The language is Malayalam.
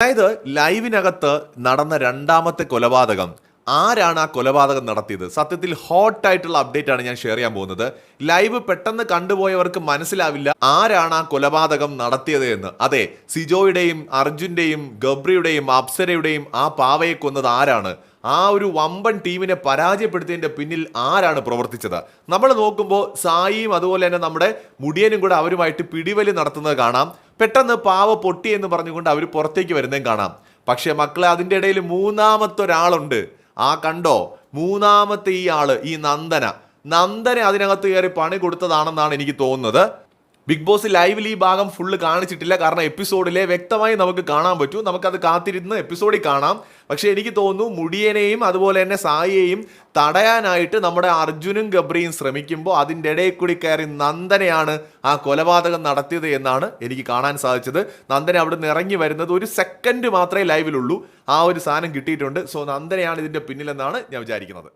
അതായത് ലൈവിനകത്ത് നടന്ന രണ്ടാമത്തെ കൊലപാതകം ആരാണ് ആ കൊലപാതകം നടത്തിയത്? സത്യത്തിൽ ഹോട്ടായിട്ടുള്ള അപ്ഡേറ്റ് ആണ് ഞാൻ ഷെയർ ചെയ്യാൻ പോകുന്നത്. ലൈവ് പെട്ടെന്ന് കണ്ടുപോയവർക്ക് മനസ്സിലാവില്ല ആരാണ് ആ കൊലപാതകം നടത്തിയത് എന്ന്. അതെ, സിജോയുടെയും അർജുന്റെയും ഗബ്രിയുടെയും അപ്സരയുടെയും ആ പാവയെ കൊന്നത് ആരാണ്? ആ ഒരു വമ്പൻ ടീമിനെ പരാജയപ്പെടുത്തിയതിന്റെ പിന്നിൽ ആരാണ് പ്രവർത്തിച്ചത്? നമ്മൾ നോക്കുമ്പോൾ സായിയും അതുപോലെ തന്നെ നമ്മുടെ മുടിയനും കൂടെ അവരുമായിട്ട് പിടിവലി നടത്തുന്നത് കാണാം. പെട്ടെന്ന് പാവ പൊട്ടി എന്ന് പറഞ്ഞുകൊണ്ട് അവർ പുറത്തേക്ക് വരുന്നതും കാണാം. പക്ഷേ മക്കളെ, അതിൻ്റെ ഇടയിൽ മൂന്നാമത്തെ ഒരാളുണ്ട്. ആ കണ്ടോ, മൂന്നാമത്തെ ഈ ആള്, ഈ നന്ദനെ അതിനകത്ത് കയറി പണി കൊടുത്തതാണെന്നാണ് എനിക്ക് തോന്നുന്നത്. ബിഗ് ബോസ് ലൈവിൽ ഈ ഭാഗം ഫുള്ള് കാണിച്ചിട്ടില്ല, കാരണം എപ്പിസോഡിലെ വ്യക്തമായി നമുക്ക് കാണാൻ പറ്റൂ. നമുക്കത് കാത്തിരുന്ന് എപ്പിസോഡിൽ കാണാം. പക്ഷേ എനിക്ക് തോന്നുന്നു മുടിയനെയും അതുപോലെ തന്നെ സായിയെയും തടയാനായിട്ട് നമ്മുടെ അർജുനും ഗബ്രിയും ശ്രമിക്കുമ്പോൾ അതിൻ്റെ ഇടയിൽ കൂടി കയറി നന്ദനെയാണ് ആ കൊലപാതകം നടത്തിയത് എന്നാണ് എനിക്ക് കാണാൻ സാധിച്ചത്. നന്ദനെ അവിടെ നിന്ന് ഇറങ്ങി വരുന്നത് ഒരു സെക്കൻഡ് മാത്രമേ ലൈവിലുള്ളൂ. ആ ഒരു സാധനം കിട്ടിയിട്ടുണ്ട്. സോ നന്ദനെയാണ് ഇതിൻ്റെ പിന്നിലെന്നാണ് ഞാൻ വിചാരിക്കുന്നത്.